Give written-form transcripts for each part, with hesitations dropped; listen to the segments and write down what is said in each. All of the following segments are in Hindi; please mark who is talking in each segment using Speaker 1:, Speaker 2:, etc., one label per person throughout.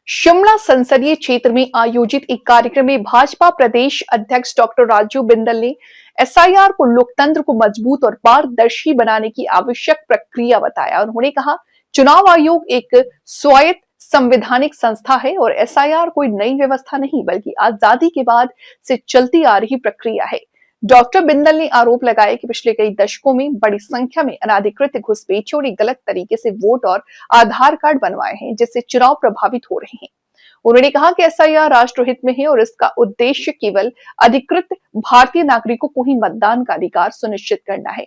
Speaker 1: शिमला संसदीय क्षेत्र में आयोजित एक कार्यक्रम में भाजपा प्रदेश अध्यक्ष डॉक्टर राजू बिंदल ने एसआईआर को लोकतंत्र को मजबूत और पारदर्शी बनाने की आवश्यक प्रक्रिया बताया। उन्होंने कहा, चुनाव आयोग एक स्वायत्त संवैधानिक संस्था है और एसआईआर कोई नई व्यवस्था नहीं बल्कि आजादी के बाद से चलती आ रही प्रक्रिया है। डॉक्टर बिंदल ने आरोप लगाया कि पिछले कई दशकों में बड़ी संख्या में अनाधिकृत घुसपैठियों ने गलत तरीके से वोट और आधार कार्ड बनवाए हैं, जिससे चुनाव प्रभावित हो रहे हैं। उन्होंने कहा कि एसआईआर राष्ट्रहित में है और इसका उद्देश्य केवल अधिकृत भारतीय नागरिकों को ही मतदान का अधिकार सुनिश्चित करना है।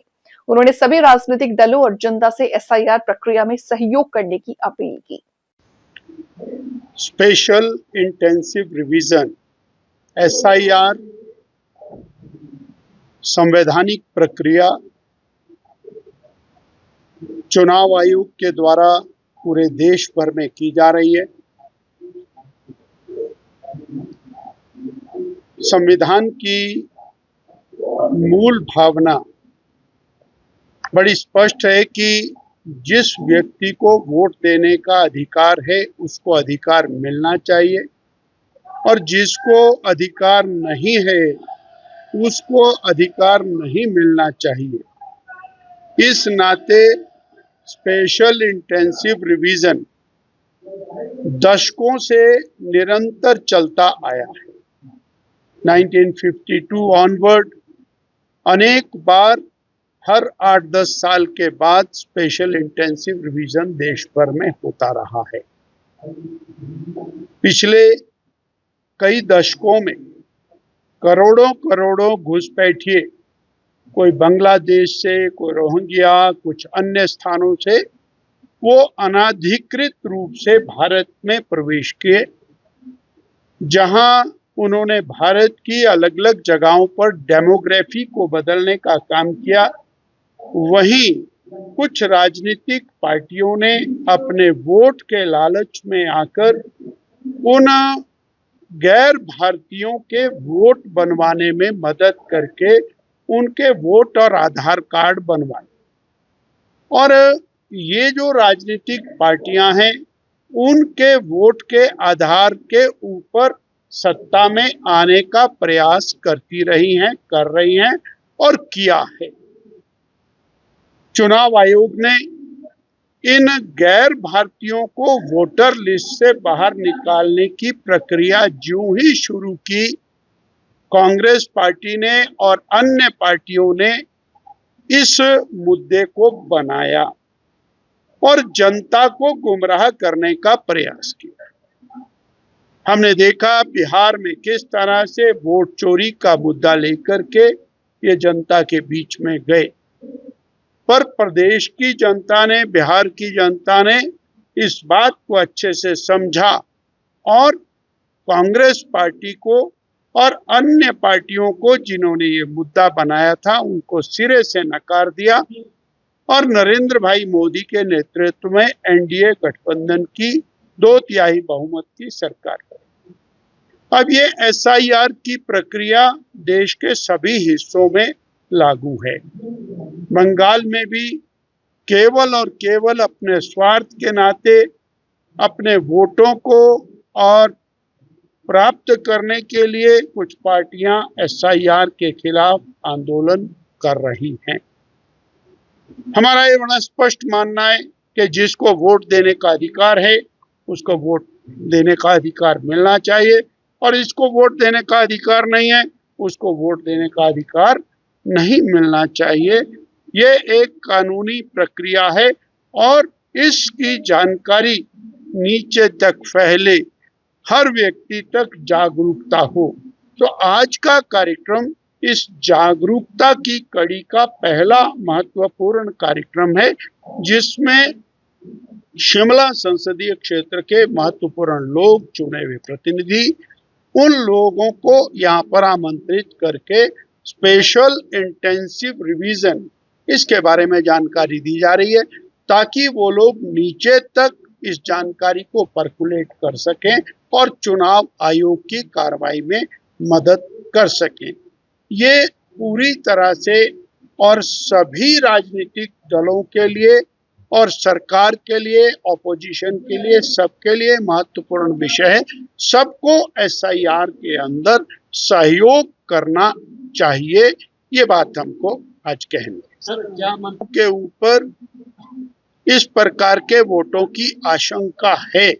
Speaker 1: उन्होंने सभी राजनीतिक दलों और जनता से एसआईआर प्रक्रिया में सहयोग करने की अपील की।
Speaker 2: स्पेशल इंटेंसिव रिवीजन एसआईआर संवैधानिक प्रक्रिया चुनाव आयोग के द्वारा पूरे देश भर में की जा रही है। संविधान की मूल भावना बड़ी स्पष्ट है कि जिस व्यक्ति को वोट देने का अधिकार है उसको अधिकार मिलना चाहिए और जिसको अधिकार नहीं है उसको अधिकार नहीं मिलना चाहिए। इस नाते स्पेशल इंटेंसिव रिवीजन दशकों से निरंतर चलता आया है। 1952 ऑनवर्ड अनेक बार हर 8-10 साल के बाद स्पेशल इंटेंसिव रिवीजन देश भर में होता रहा है। पिछले कई दशकों में करोड़ों करोड़ों घुसपैठिए, कोई बांग्लादेश से, कोई रोहिंग्या, कुछ अन्य स्थानों से, वो अनाधिकृत रूप से भारत में प्रवेश किए, जहां उन्होंने भारत की अलग अलग जगहों पर डेमोग्राफी को बदलने का काम किया। वहीं कुछ राजनीतिक पार्टियों ने अपने वोट के लालच में आकर उन गैर भारतीयों के वोट बनवाने में मदद करके उनके वोट और आधार कार्ड बनवाए। और ये जो राजनीतिक पार्टियां हैं उनके वोट के आधार के ऊपर सत्ता में आने का प्रयास करती रही हैं, कर रही हैं और किया है। चुनाव आयोग ने इन गैर भारतीयों को वोटर लिस्ट से बाहर निकालने की प्रक्रिया ज्यों ही शुरू की, कांग्रेस पार्टी ने और अन्य पार्टियों ने इस मुद्दे को बनाया और जनता को गुमराह करने का प्रयास किया। हमने देखा बिहार में किस तरह से वोट चोरी का मुद्दा लेकर के ये जनता के बीच में गए, पर प्रदेश की जनता ने, बिहार की जनता ने इस बात को अच्छे से समझा और कांग्रेस पार्टी को और अन्य पार्टियों को जिन्होंने ये मुद्दा बनाया था उनको सिरे से नकार दिया और नरेंद्र भाई मोदी के नेतृत्व में एनडीए गठबंधन की 2/3 बहुमत की सरकार बनी। अब ये एसआईआर की प्रक्रिया देश के सभी हिस्सों में लागू है। बंगाल में भी केवल और केवल अपने स्वार्थ के नाते अपने वोटों को और प्राप्त करने के लिए कुछ पार्टियां एसआईआर के खिलाफ आंदोलन कर रही हैं। हमारा ये बड़ा स्पष्ट मानना है कि जिसको वोट देने का अधिकार है उसको वोट देने का अधिकार मिलना चाहिए और इसको वोट देने का अधिकार नहीं है उसको वोट देने का अधिकार नहीं मिलना चाहिए। ये एक कानूनी प्रक्रिया है और इसकी जानकारी नीचे तक फैले, हर व्यक्ति तक जागरूकता हो। तो आज का कार्यक्रम इस जागरूकता की कड़ी का पहला महत्वपूर्ण कार्यक्रम है, जिसमें शिमला संसदीय क्षेत्र के महत्वपूर्ण लोग, चुने हुए प्रतिनिधि, उन लोगों को यहाँ पर आमंत्रित करके स्पेशल इंटेंसिव रिवीजन इसके बारे में जानकारी दी जा रही है ताकि वो लोग नीचे तक इस जानकारी को परकुलेट कर सकें और चुनाव आयोग की कार्रवाई में मदद कर सकें। ये पूरी तरह से और सभी राजनीतिक दलों के लिए और सरकार के लिए, ऑपोजिशन के लिए, सबके लिए महत्वपूर्ण विषय है। सबको एसआईआर के अंदर सहयोग करना चाहिए, ये बात हमको आज कहनी है।
Speaker 3: सर क्या मन
Speaker 2: के ऊपर इस प्रकार के वोटों की आशंका है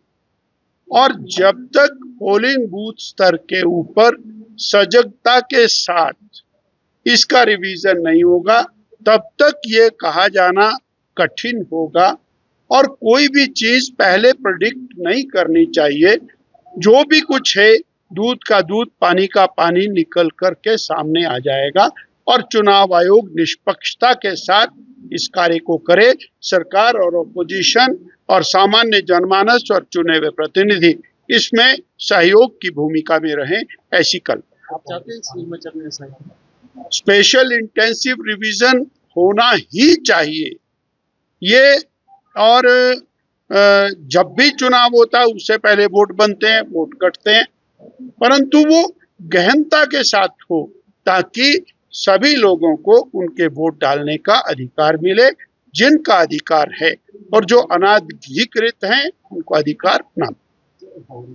Speaker 2: और जब तक पोलिंग बूथ स्तर के ऊपर सजगता के साथ इसका रिवीजन नहीं होगा तब तक ये कहा जाना कठिन होगा और कोई भी चीज पहले प्रेडिक्ट नहीं करनी चाहिए। जो भी कुछ है दूध का दूध पानी का पानी निकल कर के सामने आ जाएगा और चुनाव आयोग निष्पक्षता के साथ इस कार्य को करे। सरकार और ऑपोजिशन और सामान्य जनमानस और चुने हुए प्रतिनिधि इसमें सहयोग की भूमिका में रहें, ऐसी कल्पना।
Speaker 3: आप चाहते हैं हिमाचल में ऐसा
Speaker 2: स्पेशल इंटेंसिव रिवीजन होना ही चाहिए ये। और जब भी चुनाव होता है उससे पहले वोट बनते हैं, वोट कटते हैं, परंतु वो गहनता के साथ हो ताकि सभी लोगों को उनके वोट डालने का अधिकार मिले, जिनका अधिकार है, और जो अनाधिकृत हैं उनको अधिकार ना मिले।